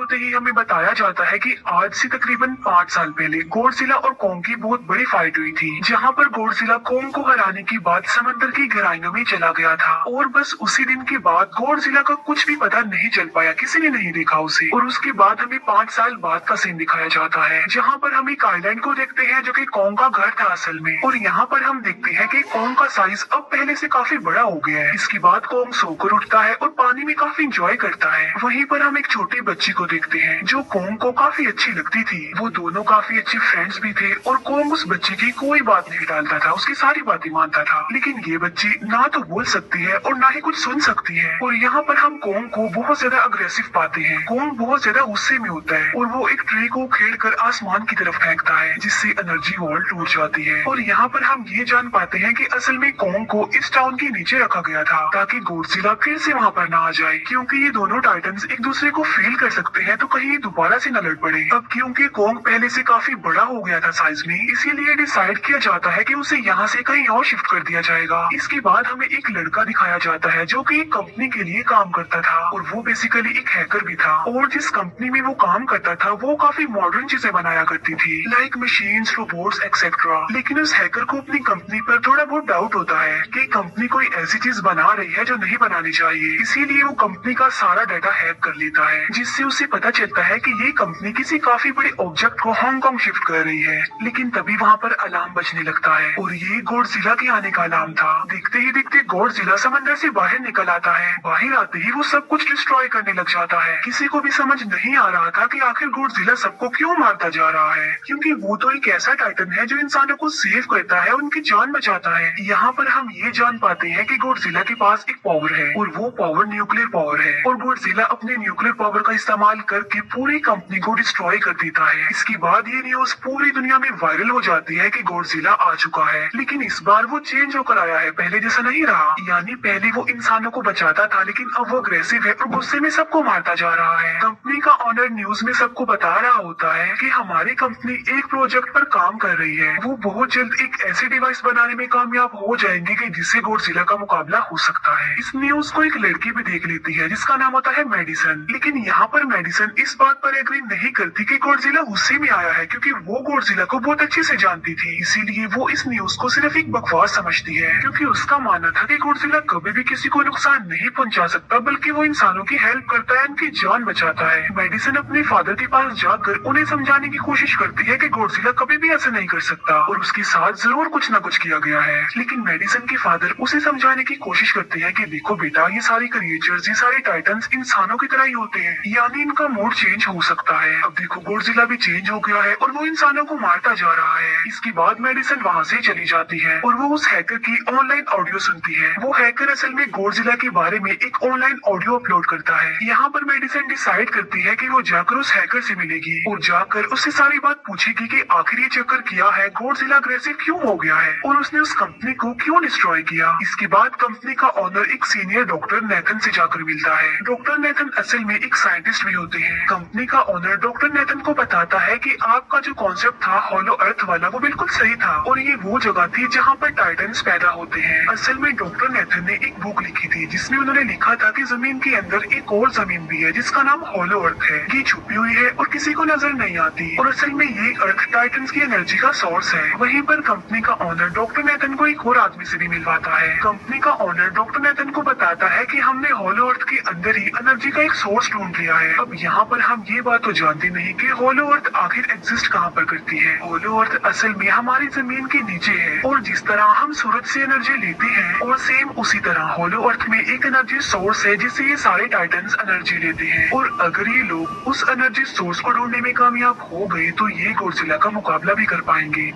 होते ही हमें बताया जाता है कि आज से तकरीबन 5 साल पहले गॉडजिला और कॉन्ग की बहुत बड़ी फाइट हुई थी, जहां पर गॉडजिला कॉन्ग को हराने के बाद समंदर की गहराइयों में चला गया था और बस उसी दिन के बाद गॉडजिला का कुछ भी पता नहीं चल पाया, किसी ने नहीं देखा उसे। और उसके बाद हमें 5 साल बाद का सीन दिखाया जाता है, जहाँ पर हम एक आइलैंड को देखते हैं जो कि कॉन्ग का घर था असल में। और यहाँ पर हम देखते हैं कि कॉन्ग का साइज अब पहले से काफी बड़ा हो गया है। इसके बाद कॉन्ग सोकर उठता है और पानी में काफी इंजॉय करता है। वहीं पर हम एक छोटी बच्ची को देखते हैं जो कॉन्ग को काफी अच्छी लगती थी। वो दोनों काफी अच्छे फ्रेंड्स भी थे और कॉन्ग उस बच्ची की कोई बात नहीं टालता था, उसकी सारी बातें मानता था। लेकिन ये बच्ची ना तो बोल सकती है और ना ही कुछ सुन सकती है। और यहाँ पर हम कॉन्ग को बहुत ज्यादा अग्रेसिव पाते हैं। कॉन्ग बहुत ज्यादा गुस्से में होता है और वो एक ट्री को खेलकर आसमान की तरफ फेंकता है, जिससे एनर्जी वॉल टूट जाती है। और यहाँ पर हम ये जान पाते हैं कि असल में कॉन्ग को इस टाउन के नीचे रखा गया था ताकि गॉडजिला फिर से वहाँ पर ना आ जाए, क्योंकि ये दोनों टाइटन्स एक दूसरे को फील कर सकते हैं, तो कहीं ये दोबारा से न लड़ पड़े। अब क्योंकि कॉन्ग पहले से काफी बड़ा हो गया था साइज में, इसीलिए डिसाइड किया जाता है कि उसे यहाँ से कहीं और शिफ्ट कर दिया जाएगा। इसके बाद हमें एक लड़का दिखाया जाता है जो कि एक कंपनी के लिए काम करता था और वो बेसिकली एक हैकर भी था। और जिस कंपनी में वो काम करता था वो काफी मॉडर्न चीजें बनाया करती थी, लाइक मशीन्स, रोबोट्स एक्सेट्रा। लेकिन उस हैकर को अपनी कंपनी पर थोड़ा बहुत डाउट होता है कि कंपनी कोई ऐसी चीज बना रही है जो नहीं बनानी चाहिए। इसीलिए वो कंपनी का सारा डाटा हैक कर लेता है, जिससे उसे पता चलता है कि ये कंपनी किसी काफी बड़े ऑब्जेक्ट को हांगकांग शिफ्ट कर रही है। लेकिन तभी वहाँ पर अलार्म बजने लगता है और ये गॉडजिला के आने का अलार्म था। देखते ही देखते गॉडजिला समंदर से बाहर निकल आता है। बाहर आते ही वो सब कुछ डिस्ट्रॉय करने लग जाता है। किसी को भी समझ नहीं आ रहा था कि आखिर गॉडजिला सबको क्यों मारता जा रहा है, क्योंकि वो तो एक ऐसा टाइटन है जो इंसानों को सेव करता है, उनकी जान बचाता है। यहाँ पर हम ये जान पाते हैं कि गॉडजिला के पास एक पावर है और वो पावर न्यूक्लियर पावर है। और गॉडजिला अपने न्यूक्लियर पावर का इस्तेमाल करके पूरी कंपनी को डिस्ट्रॉय कर देता है। इसके बाद ये न्यूज पूरी दुनिया में वायरल हो जाती है कि गॉडजिला आ चुका है, लेकिन इस बार वो चेंज होकर आया है, पहले जैसा नहीं रहा। यानी पहले वो इंसानों को बचाता था, लेकिन अब वो अग्रेसिव है और गुस्से में सबको मारता जा रहा है। कंपनी का ऑनर न्यूज में सबको बता रहा होता है कि हमारी कंपनी एक प्रोजेक्ट पर काम कर रही है, वो बहुत जल्द एक ऐसी डिवाइस बनाने में कामयाब हो जाएंगे कि जिससे गॉडजिला का मुकाबला हो सकता है। इस न्यूज को एक लड़की भी देख लेती है जिसका नाम होता है मेडिसन। लेकिन यहाँ पर मेडिसन इस बात पर एग्री नहीं करती कि गॉडजिला गुस्से में आया है, क्योंकि वो गॉडजिला को बहुत अच्छे से जानती थी। इसीलिए वो इस न्यूज को सिर्फ एक बकवास समझती है, क्योंकि उसका मानना था कि गॉडजिला कभी भी किसी को नुकसान नहीं पहुंचा सकता, बल्कि वो इंसानों की हेल्प करता है, उनकी जान बचाता है। मेडिसन अपने फादर के पास जाकर उन्हें समझाने की कोशिश करती है कि गॉडजिला कभी भी ऐसा नहीं कर सकता और उसके साथ जरूर कुछ न कुछ किया गया है। लेकिन मेडिसन के फादर उसे समझाने की कोशिश करते हैं कि देखो बेटा, ये सारे क्रिएचर्स, ये सारे टाइटन्स इंसानों की तरह ही होते हैं, यानी इनका मूड चेंज हो सकता है। अब देखो गॉडजिला भी चेंज हो गया है और वो इंसानों को मारता जा रहा है। इसके बाद मेडिसन वहाँ से चली जाती है और वो उस हैकर की ऑनलाइन ऑडियो सुनती है। वो हैकर असल में गॉडजिला के बारे में एक ऑनलाइन ऑडियो अपलोड करता है। यहाँ पर मेडिसन डिसाइड करती है कि वो जाकर उस हैकर से मिलेगी और जाकर उससे सारी बात पूछेगी कि आखिर ये चक्कर किया है, गॉडजिला अग्रेसिव क्यों हो गया है और उसने उस कंपनी को क्यों डिस्ट्रॉय किया। इसके बाद कंपनी का ऑनर एक सीनियर डॉक्टर नेथन से जाकर मिलता है। डॉक्टर नेथन असल में एक साइंटिस्ट भी होते हैं। कंपनी का ऑनर डॉक्टर नेथन को बताता है कि आपका जो कॉन्सेप्ट था हॉलो अर्थ वाला, वो बिल्कुल सही था और ये वो जगह थी जहाँ पर टाइटन्स पैदा होते हैं। असल में डॉक्टर नेथन ने एक बुक लिखी थी जिसमें उन्होंने लिखा था कि जमीन के अंदर एक और जमीन भी है जिसका नाम हॉलो अर्थ है। ये छुपी हुई है और किसी को नजर नहीं आती और असल में ये अर्थ टाइटन्स की एनर्जी का सोर्स है। वहीं पर कंपनी का ऑनर डॉक्टर नेथन को एक और आदमी से भी मिलवाता है। कंपनी का ऑनर डॉक्टर नेथन को बताता है कि हमने हॉलो अर्थ के अंदर ही एनर्जी का एक सोर्स ढूंढ लिया है। अब यहाँ पर हम ये बात तो जानते नहीं कि हॉलो अर्थ आखिर एग्जिस्ट कहाँ पर करती है। हॉलो अर्थ असल में हमारी जमीन के नीचे है और जिस तरह हम सूरज से एनर्जी लेते हैं और सेम उसी तरह हॉलो अर्थ में एक एनर्जी सोर्स है जिससे ये सारे टाइटन्स एनर्जी लेते हैं। और अगर ये लोग उस एनर्जी सोर्स को ढूंढने में कामयाब हो गए तो ये गॉडजिला का मुकाबला भी कर पाएंगे।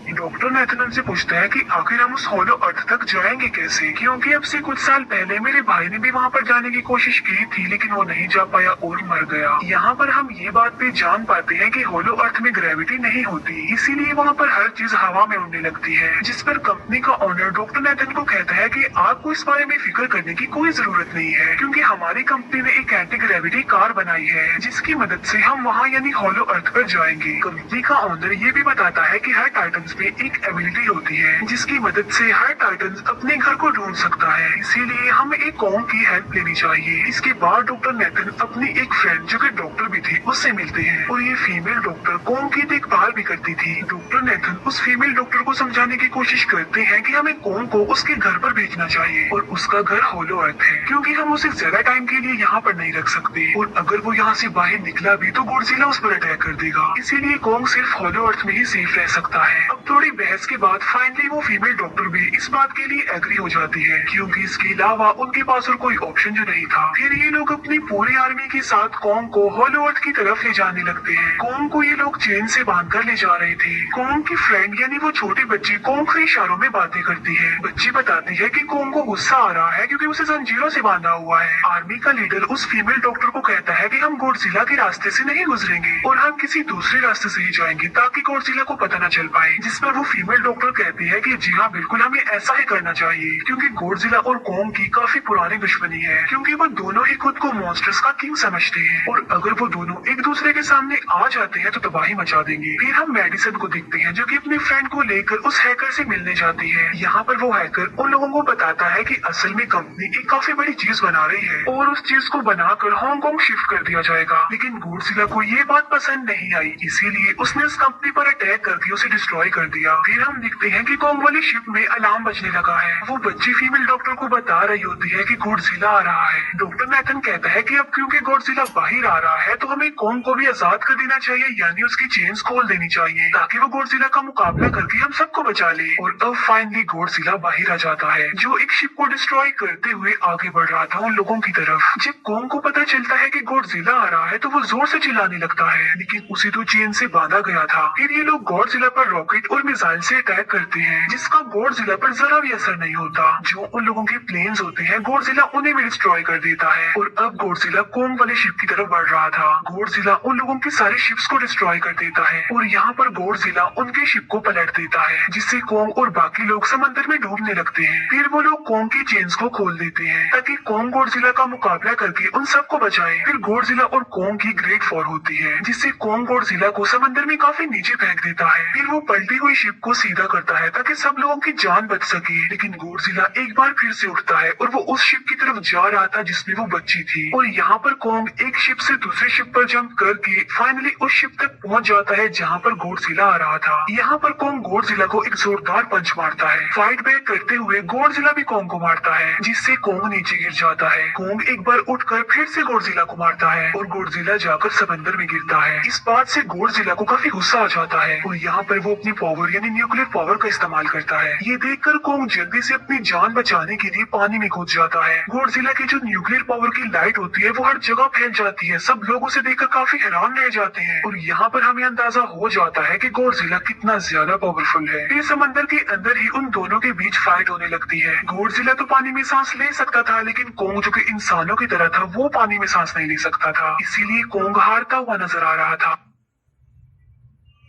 डॉक्टर नेथन से पूछता है कि आखिर हम उस हॉलो अर्थ तक जाएंगे कैसे, क्योंकि अब से कुछ साल पहले मेरे भाई ने भी वहाँ पर जाने की कोशिश की थी, लेकिन वो नहीं जा पाया और मर गया। यहाँ पर हम ये बात भी जान पाते हैं कि हॉलो अर्थ में ग्रेविटी नहीं होती, इसीलिए वहाँ पर हर चीज हवा में उड़ने लगती है। जिस पर कंपनी का ऑनर डॉक्टर नेथन को कहता है कि आपको इस बारे में फिक्र करने की कोई जरूरत नहीं है, क्योंकि हमारी कंपनी ने एक एंटी ग्रेविटी कार बनाई है जिसकी मदद से हम वहाँ यानी हॉलो अर्थ पर जाएंगे। कंपनी का ऑनर ये भी बताता है कि हर टाइटन्स पे में एक एबिलिटी होती है जिसकी मदद से हर टाइटन अपने घर को ढूंढ सकता है, इसीलिए हमें एक कॉन्ग की हेल्प लेनी चाहिए। इसके बाद डॉक्टर नेथन अपनी एक फ्रेंड जो कि डॉक्टर भी थी उससे मिलते हैं और ये फीमेल डॉक्टर कॉन्ग की देखभाल भी करती थी। डॉक्टर नेथन उस फीमेल डॉक्टर को समझाने की कोशिश करते हैं कि हमें कॉन्ग को उसके घर पर भेजना चाहिए और उसका घर होलो अर्थ है क्योंकि हम उसे ज्यादा टाइम के लिए यहाँ पर नहीं रख सकते और अगर वो यहाँ से बाहर निकला भी तो गॉडजिला उस पर अटैक कर देगा, इसीलिए कॉन्ग सिर्फ होलो अर्थ में ही सेफ रह सकता है। अब थोड़ी बहस के बाद फाइनली वो फीमेल डॉक्टर भी इस बात के लिए एग्री हो जाती है क्योंकि इसके अलावा उनके पास और कोई ऑप्शन जो नहीं था। फिर ये लोग अपनी पूरी आर्मी के साथ कॉन्ग को होलो अर्थ की तरफ ले जाने लगते हैं। कॉन्ग को ये लोग चेन से बांधकर ले जा रहे थे। कॉन्ग की फ्रेंड यानी वो छोटी बच्ची कॉन्ग से इशारों में बातें करती है। बच्ची बताती है कि कॉन्ग को गुस्सा आ रहा है क्योंकि उसे जंजीरों से बांधा हुआ है। आर्मी का लीडर उस फीमेल डॉक्टर को कहता है कि हम गॉडजिला के रास्ते से नहीं गुजरेंगे और हम किसी दूसरे रास्ते से ही जाएंगे ताकि गॉडजिला को पता न चल पाए, जिस पर वो फीमेल डॉक्टर कहती है कि जी हाँ बिल्कुल हमें ऐसा ही करना चाहिए क्योंकि गॉडजिला और कॉन्ग की काफी पुरानी दुश्मनी है क्योंकि वो दोनों ही खुद को मॉन्स्टर्स का किंग समझते हैं और अगर वो दोनों एक दूसरे के सामने आ जाते हैं तो तबाही मचा देंगे। फिर हम मेडिसन को देखते हैं जो कि अपने फ्रेंड को लेकर उस हैकर से मिलने जाती है। यहाँ पर वो हैकर उन लोगों को बताता है कि असल में कंपनी एक काफी बड़ी चीज बना रही है और उस चीज को बनाकर हांगकांग शिफ्ट कर दिया जाएगा, लेकिन गॉडजिला को ये बात पसंद नहीं आई, इसीलिए उसने उस कंपनी पर अटैक करके उसे डिस्ट्रॉय कर दिया। फिर हम देखते हैं कि कॉन्ग वाली शिप में अलार्म बजने लगा है। वो बच्ची फीमेल डॉक्टर को बता रही होती है कि गॉडजिला आ रहा है। डॉक्टर नेथन कहता है कि अब क्योंकि गॉडजिला बाहर आ रहा है तो हमें कॉन्ग को भी आजाद कर देना चाहिए, यानी उसकी चेन्स खोल देनी चाहिए ताकि वो गॉडजिला का मुकाबला करके हम सबको बचा ले। और अब फाइनली गॉडजिला बाहर आ जाता है जो एक शिप को डिस्ट्रॉय करते हुए आगे बढ़ रहा था उन लोगों की तरफ। जब कॉन्ग को पता चलता है कि गॉडजिला आ रहा है तो वो जोर से चिल्लाने लगता है, लेकिन उसे तो चेन से बांधा गया था। फिर ये लोग गॉडजिला पर रॉकेट और मिसाइल से अटैक करते हैं जिसका गॉडजिला पर जरा भी असर नहीं होता। जो उन लोगों के प्लेन्स होते हैं गॉडजिला उन्हें भी डिस्ट्रॉय कर देता है और अब गॉडजिला कॉन्ग वाले शिप की तरफ बढ़ रहा था। गॉडजिला उन लोगों के सारे शिप्स को डिस्ट्रॉय कर देता है और यहाँ पर गॉडजिला उनके शिप को पलट देता है जिससे कॉन्ग और बाकी लोग समंदर में डूबने लगते हैं। फिर वो लोग कॉन्ग की चेन्स को खोल देते हैं ताकि कॉन्ग गॉडजिला का मुकाबला करके उन सबको बचाए। फिर गॉडजिला और कॉन्ग की ग्रेट वॉर होती है जिससे कॉन्ग गॉडजिला को समंदर में काफी नीचे फेंक देता है। फिर वो पलटी हुई शिप को सीधा करता है ताकि सब लोगों की जान बच सके, लेकिन गॉडजिला एक बार फिर से उठता है और वो उस शिप की तरफ जा रहा था जिसमें वो बच्ची थी। और यहाँ पर कॉन्ग एक शिप से दूसरी शिप पर जंप करके फाइनली उस शिप तक पहुँच जाता है जहाँ पर गॉडजिला आ रहा था। यहाँ पर कॉन्ग गॉडजिला को एक जोरदार पंच मारता है। फाइट बैक करते हुए गॉडजिला भी कॉन्ग को मारता है जिससे कॉन्ग नीचे गिर जाता है। कॉन्ग एक बार उठकर फिर से गॉडजिला को मारता है और गॉडजिला जाकर समंदर में गिरता है। इस बात से गॉडजिला को काफी गुस्सा आ जाता है और यहाँ पर वो अपनी पावर यानी न्यूक्लियर पावर का इस्तेमाल करता है। ये देखकर कॉन्ग जल्दी से अपनी जान बचाने के लिए पानी में कूद जाता है। गॉडजिला की जो न्यूक्लियर पावर की लाइट होती है वो हर जगह फैल जाती है। सब लोग उसे देखकर काफी हैरान रह जाते हैं और यहाँ पर हमें अंदाजा हो जाता है कि गॉडजिला कितना ज्यादा पावरफुल है। फिर समंदर के अंदर ही उन दोनों के बीच फाइट होने लगती है। गॉडजिला तो पानी में सांस ले सकता था, लेकिन कॉन्ग जो कि इंसानों की तरह था वो पानी में सांस नहीं ले सकता था, इसीलिए कॉन्ग हारता हुआ नजर आ रहा था।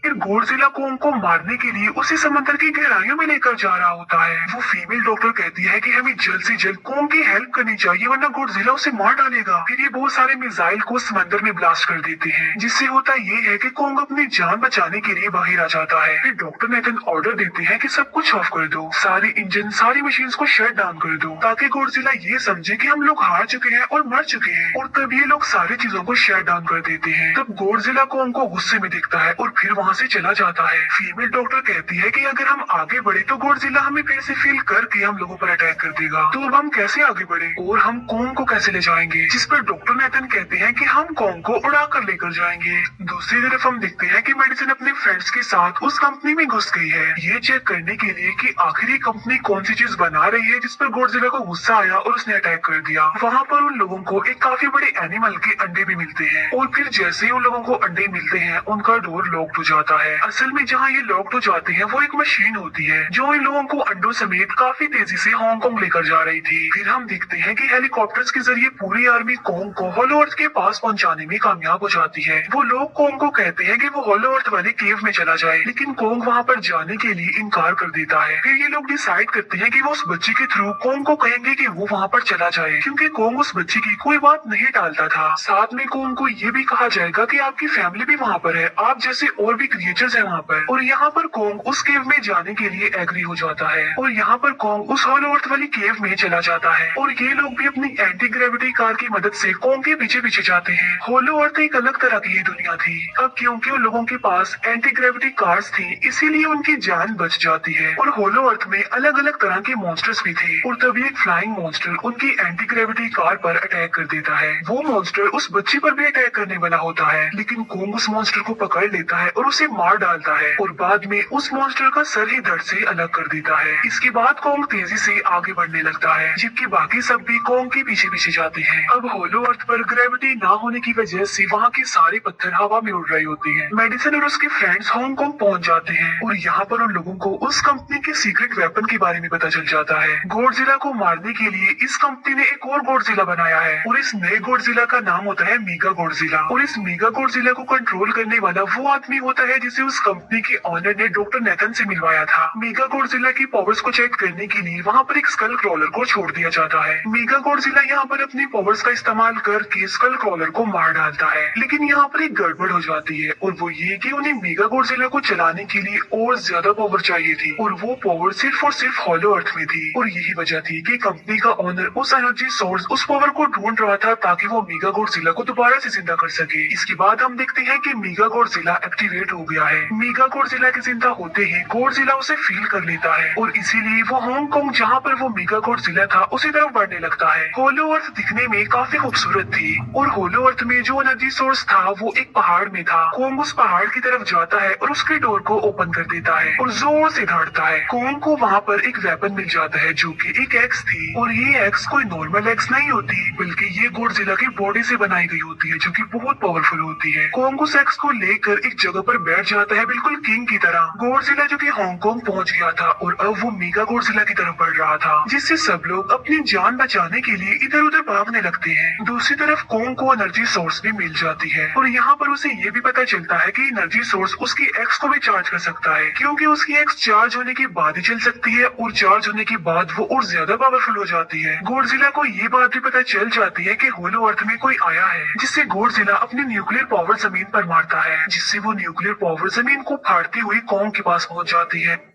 फिर गॉडजिला कॉन्ग को मारने के लिए उसे समंदर की गहराइयों में लेकर जा रहा होता है। वो फीमेल डॉक्टर कहती है कि हमें जल्द से जल्द कॉन्ग की हेल्प करनी चाहिए वरना गॉडजिला उसे मार डालेगा। फिर ये बहुत सारे मिसाइल को समंदर में ब्लास्ट कर देते हैं जिससे होता ये है कि कॉन्ग अपनी जान बचाने के लिए बाहर आ जाता है। फिर डॉक्टर नेथन ऑर्डर देते हैं कि सब कुछ ऑफ कर दो, सारे इंजन सारी मशीन को शट डाउन कर दो ताकि गॉडजिला ये समझे कि हम लोग हार चुके हैं और मर चुके हैं। और तब ये लोग सारी चीजों को शट डाउन कर देते हैं। तब गॉडजिला कॉन्ग को गुस्से में देखता है और फिर वहाँ से चला जाता है। फीमेल डॉक्टर कहती है कि अगर हम आगे बढ़े तो गॉडजिला हमें फिर से फील करके हम लोगों पर अटैक कर देगा, तो अब हम कैसे आगे बढ़े और हम कॉन्ग को कैसे ले जाएंगे। जिस पर डॉक्टर नेथन कहते हैं कि हम कॉन्ग को उड़ा कर लेकर जाएंगे। दूसरी तरफ हम देखते हैं कि मेडिसिन अपने फ्रेंड्स के साथ उस कंपनी में घुस गई है ये चेक करने के लिए कि आखिर ये कंपनी कौन सी चीज बना रही है जिस पर गॉडजिला को गुस्सा आया और उसने अटैक कर दिया। वहाँ पर उन लोगों को एक काफी बड़े एनिमल के अंडे भी मिलते हैं और फिर जैसे ही उन लोगों को अंडे मिलते हैं उनका डोर लॉक्ड हो जाता है। असल में जहाँ ये लॉक्ड हो जाते हैं वो एक मशीन होती है जो इन लोगों को अंडों समेत काफी तेजी से हांगकांग लेकर जा रही थी। फिर हम देखते हैं कि हेलीकॉप्टर्स के जरिए पूरी आर्मी कॉन्ग को होलो अर्थ के पास पहुंचाने में कामयाब हो जाती है। वो लोग कॉन्ग को कहते हैं कि वो होलो अर्थ वाले केव में चला जाए, लेकिन कॉन्ग वहाँ पर जाने के लिए इनकार कर देता है। फिर ये लोग डिसाइड करते हैं कि वो उस बच्ची के थ्रू कॉन्ग को कहेंगे कि वो वहाँ पर चला जाए, क्योंकि कॉन्ग उस बच्ची की कोई बात नहीं टालता था। साथ में कॉन्ग को ये भी कहा जाएगा कि आपकी फैमिली भी वहाँ पर है, आप जैसे और भी काफी क्रिएचर्स है वहाँ पर, और यहाँ पर कोंग उस केव में जाने के लिए एग्री हो जाता है और यहाँ पर कोंग उस हॉलो अर्थ वाली केव में चला जाता है और ये लोग भी अपनी एंटी ग्रेविटी कार की मदद से कोंग के पीछे पीछे जाते हैं। हॉलो अर्थ एक अलग तरह की दुनिया थी। अब क्योंकि उन लोगों के पास एंटी ग्रेविटी कार्स थी, इसीलिए उनकी जान बच जाती है और हॉलो अर्थ में अलग अलग तरह के मॉन्स्टर्स भी थे। और तभी एक फ्लाइंग मॉन्स्टर उनकी एंटी ग्रेविटी कार पर अटैक कर देता है। वो मॉन्स्टर उस बच्ची पर भी अटैक करने वाला होता है, लेकिन कोंग उस मॉन्स्टर को पकड़ लेता है और उसे मार डालता है और बाद में उस मॉन्स्टर का सर ही धड़ से अलग कर देता है। इसके बाद कोंग तेजी से आगे बढ़ने लगता है, जबकि बाकी सब भी कोंग के पीछे पीछे जाते हैं। अब हॉलो अर्थ पर ग्रेविटी ना होने की वजह से वहाँ के सारे पत्थर हवा में उड़ रहे होते हैं। मेडिसन और उसके फ्रेंड्स हांगकांग पहुँच जाते हैं और यहाँ पर उन लोगों को उस कंपनी के सीक्रेट वेपन के बारे में पता चल जाता है। गॉडजिला को मारने के लिए इस कंपनी ने एक और गॉडजिला बनाया है और इस नए गॉडजिला का नाम होता है मेगा गॉडजिला। और इस मेगा गॉडजिला को कंट्रोल करने वाला वो आदमी होता है जिसे उस कंपनी के ऑनर ने डॉक्टर नेथन से मिलवाया था। मेगा गॉडजिला की पावर्स को चेक करने के लिए वहाँ पर एक स्कल क्रॉलर को छोड़ दिया जाता है। मेगा गॉडजिला यहाँ पर अपनी पावर्स का इस्तेमाल करके स्कल क्रॉलर को मार डालता है, लेकिन यहाँ पर एक गड़बड़ हो जाती है और वो ये कि उन्हें मेगा गॉडजिला को चलाने के लिए और ज्यादा पावर चाहिए थी और वो पावर सिर्फ और सिर्फ हॉलो अर्थ में थी। और यही वजह थी कि कंपनी का ऑनर उस एनर्जी सोर्स, उस पावर को ढूंढ रहा था ताकि वो मेगा गॉडजिला को दोबारा से जिंदा कर सके। इसके बाद हम देखते हैं कि मेगा गॉडजिला एक्टिवेट हो गया है। मेगा गॉडजिला के जिंदा होते ही गॉडजिला उसे फील कर लेता है और इसीलिए वो हांगकांग जहाँ पर वो मेगा गॉडजिला था उसी तरफ बढ़ने लगता है। हॉलो अर्थ दिखने में काफी खूबसूरत थी और हॉलो अर्थ में जो एनर्जी सोर्स था वो एक पहाड़ में था। कोंग उस पहाड़ की तरफ जाता है और उसके डोर को ओपन कर देता है और जोर से दौड़ता है। कोंग को वहाँ पर एक वेपन मिल जाता है जो कि एक एक्स थी और ये एक्स कोई नॉर्मल एक्स नहीं होती, बल्कि ये गॉडजिला की बॉडी से बनाई गई होती है जो कि बहुत पावरफुल होती है। कोंग उस एक्स को लेकर एक जगह पर बैठ जाता है बिल्कुल किंग की तरह। गॉडजिला जो कि हांगकांग पहुंच गया था और अब वो मेगा गॉडजिला की तरफ बढ़ रहा था, जिससे सब लोग अपनी जान बचाने के लिए इधर उधर भागने लगते हैं। दूसरी तरफ कोंग को एनर्जी सोर्स भी मिल जाती है और यहाँ पर उसे ये भी पता चलता है कि एनर्जी सोर्स उसकी एक्स को भी चार्ज कर सकता है, क्योंकि उसकी एक्स चार्ज होने के बाद ही चल सकती है और चार्ज होने के बाद वो और ज्यादा पावरफुल हो जाती है। गॉडजिला को ये बात भी पता चल जाती है कि होलो अर्थ में कोई आया है, जिससे गॉडजिला अपनी न्यूक्लियर पावर जमीन पर मारता है, जिससे वो न्यूक्लियर पावर जमीन को फाड़ती हुई कोंग के पास पहुंच जाती है।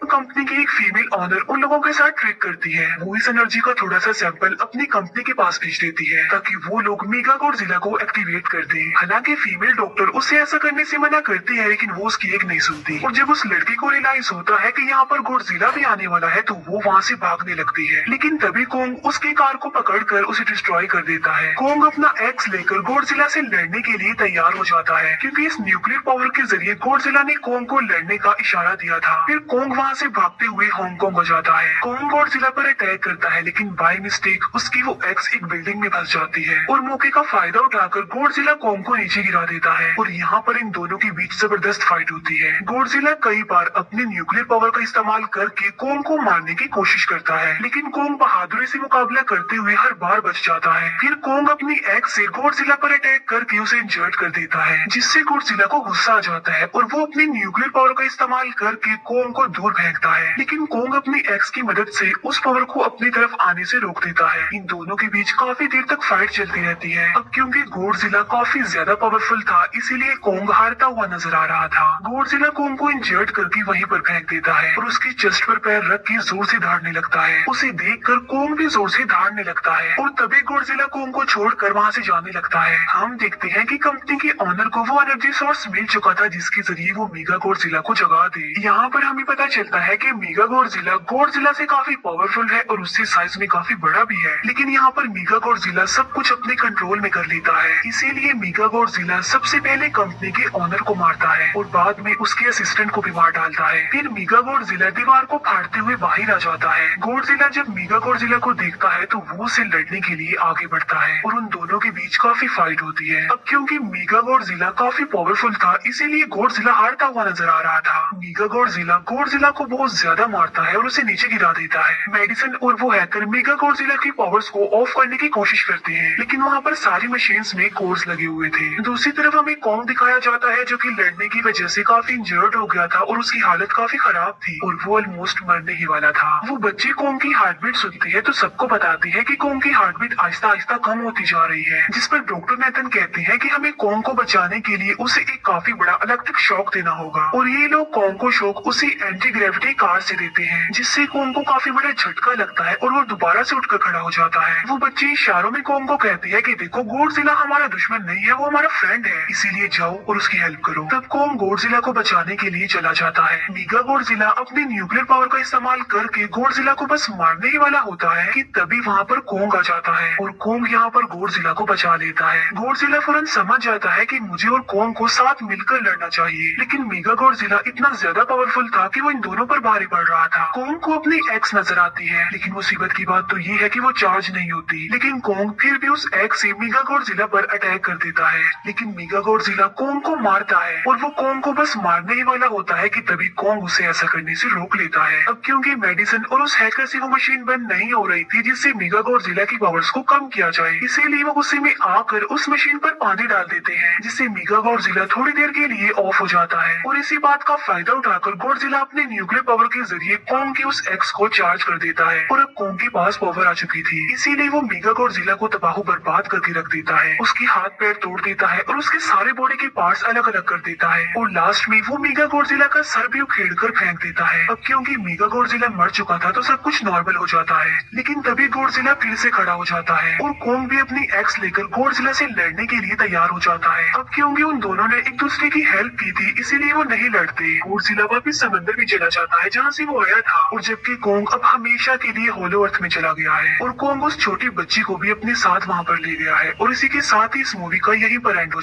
कंपनी की एक फीमेल ऑनर उन लोगों के साथ ट्रेक करती है। वो इस एनर्जी का थोड़ा सा सैंपल अपनी कंपनी के पास भेज देती है ताकि वो लोग मेगा गॉडजिला को एक्टिवेट कर दें। हालांकि फीमेल डॉक्टर उससे ऐसा करने से मना करती है, लेकिन वो उसकी एक नहीं सुनती और जब उस लड़की को रियलाइज होता है कि यहाँ पर गॉडजिला भी आने वाला है तो वो वहाँ से भागने लगती है, लेकिन तभी कोंग उसकी कार को पकड़कर उसे डिस्ट्रॉय कर देता है। कोंग अपना एक्स लेकर गॉडजिला से लड़ने के लिए तैयार हो जाता है, क्योंकि इस न्यूक्लियर पावर के जरिए गॉडजिला ने कोंग को लड़ने का इशारा दिया था। फिर कोंग वहाँ से भागते हुए हांगकांग हो जाता है। कोंग गॉडजिला पर अटैक करता है, लेकिन बाय मिस्टेक उसकी वो एक्स एक बिल्डिंग में फंस जाती है और मौके का फायदा उठाकर गॉडजिला कोंग को नीचे गिरा देता है और यहाँ पर इन दोनों के बीच जबरदस्त फाइट होती है। गॉडजिला कई बार अपनी न्यूक्लियर पावर का इस्तेमाल करके कोंग को मारने की कोशिश करता है, लेकिन कोंग बहादुरी से मुकाबला करते हुए हर बार बच जाता है। फिर कोंग अपनी एक्स से गॉडजिला पर अटैक करके उसे इंजर्ड कर देता है, जिससे गॉडजिला को गुस्सा आ जाता है और वो अपनी न्यूक्लियर पावर का इस्तेमाल करके कोंग को दूर फेंकता है, लेकिन कोंग अपनी एक्स की मदद से उस पावर को अपनी तरफ आने से रोक देता है। इन दोनों के बीच काफी देर तक फाइट चलती रहती है। अब क्योंकि गॉडजिला काफी ज्यादा पावरफुल था, इसीलिए कोंग हारता हुआ नजर आ रहा था। गॉडजिला कोंग को इंजर्ड करके वहीं पर फेंक देता है और उसकी चेस्ट पर पैर रख के जोर से दौड़ने लगता है। उसे देखकर कोंग भी जोर से दौड़ने लगता है और तभी गॉडजिला कोंग को छोड़कर वहाँ से जाने लगता है। हम देखते हैं कि कंपनी के ऑनर को वो एनर्जी सोर्स मिल चुका था जिसके जरिए वो मेगा गॉडजिला को जगा दे। यहाँ पर हमें पता चलता है कि मेगा गॉडजिला से काफी पावरफुल है और उससे साइज में काफी बड़ा भी है, लेकिन यहाँ पर मेगा गॉडजिला सब कुछ अपने कंट्रोल में कर लेता है। इसीलिए मेगा गॉडजिला सबसे पहले कंपनी के ऑनर को मारता है और बाद में उसके असिस्टेंट को भी मार डालता है। फिर मेगा गॉडजिला दीवार को फाड़ते हुए बाहर आ जाता है। गॉडजिला जब मेगा गॉडजिला को देखता है तो वो उसे लड़ने के लिए आगे बढ़ता है और उन दोनों के बीच काफी फाइट होती है। अब क्योंकि मेगा गॉडजिला काफी पावरफुल था, इसीलिए गॉडजिला हारता हुआ नजर आ रहा था। मेगा गॉडजिला को को बहुत ज्यादा मारता है और उसे नीचे गिरा देता है। मेडिसन और वो हैकर मेगा गॉडजिला की पावर्स को ऑफ करने की कोशिश करते हैं, लेकिन वहाँ पर सारी मशीन्स में कोर्स लगे हुए थे। दूसरी तरफ हमें कॉन्ग दिखाया जाता है जो कि लड़ने की वजह से काफी इंजर्ड हो गया था और उसकी हालत काफी खराब थी और वो ऑलमोस्ट मरने ही वाला था। वो बच्चे कॉन्ग की हार्ट बीट सुनती है तो सबको बताती है कि कॉन्ग की हार्ट बीट आहिस्ता आहिस्ता कम होती जा रही है, जिस पर डॉक्टर नेथन कहते हैं कि हमें कॉन्ग को बचाने के लिए उसे एक काफी बड़ा इलेक्ट्रिक शॉक देना होगा। और ये लोग कॉन्ग को शॉक उसी एंटी ग्रेविटी कार से देते हैं, जिससे कॉन्ग को काफी बड़ा झटका लगता है और वो दोबारा से उठकर खड़ा हो जाता है। वो बच्चे इशारों में कॉन्ग को कहती है कि देखो गॉडजिला हमारा दुश्मन नहीं है, वो हमारा फ्रेंड है, इसीलिए जाओ और उसकी हेल्प करो। तब कॉन्ग गॉडजिला को बचाने के लिए चला जाता है। मेगा गॉडजिला अपनी न्यूक्लियर पावर का इस्तेमाल करके गॉडजिला को बस मारने ही वाला होता है कि तभी वहाँ पर कॉन्ग आ जाता है और कॉन्ग यहाँ पर गॉडजिला को बचा लेता है। गॉडजिला फौरन समझ जाता है कि मुझे और कॉन्ग को साथ मिलकर लड़ना चाहिए, लेकिन मेगा गॉडजिला इतना ज्यादा पावरफुल था कि वो इन दोनों पर भारी पड़ रहा था। कॉन्ग को अपनी एक्स नजर आती है, लेकिन मुसीबत की बात तो ये है कि वो चार्ज नहीं होती, लेकिन कॉन्ग फिर भी उस एक्स से मेगा गॉडजिला पर अटैक कर देता है। लेकिन मेगा गॉडजिला कॉन्ग को मारता है और वो कॉन्ग को बस मारने ही वाला होता है कि तभी कॉन्ग उसे ऐसा करने से रोक लेता है। अब क्योंकि मेडिसन और उस हैकर से वो मशीन बंद नहीं हो रही थी जिससे मेगा गॉडजिला की पावर्स को कम किया जाए, इसीलिए वो गुस्से में आकर उस मशीन पर पानी डाल देते हैं, जिससे मेगा गॉडजिला थोड़ी देर के लिए ऑफ हो जाता है। और इसी बात का फायदा उठाकर गॉडजिला अपने न्यूक्लियर पावर के जरिए कॉन्ग के उस एक्स को चार्ज कर देता है और अब कॉन्ग के पास पावर आ चुकी थी, इसीलिए वो मेगा गॉडजिला को तबाह बर्बाद करके रख देता है, उसके हाथ पैर तोड़ देता है और उसके सारे बॉडी के पार्ट्स अलग अलग कर देता है और लास्ट में वो मेगा गॉडजिला का सर भी उखेड़ कर फेंक देता है। अब क्योंकि मेगा गॉडजिला मर चुका था तो सब कुछ नॉर्मल हो जाता है, लेकिन तभी गॉडजिला फिर से खड़ा हो जाता है और कॉन्ग भी अपनी एक्स लेकर गॉडजिला से लड़ने के लिए तैयार हो जाता है। अब क्योंकि उन दोनों ने एक दूसरे की हेल्प की थी इसीलिए वो नहीं लड़ते। गॉडजिला वापिस समंदर में चला जाता है जहाँ से वो आया था, और जबकि कॉन्ग अब हमेशा के लिए होलो अर्थ में चला गया है और कॉन्ग उस छोटी बच्ची को भी अपने साथ वहाँ पर ले गया है। और इसी के साथ ही इस मूवी का यहीं पर एंड हो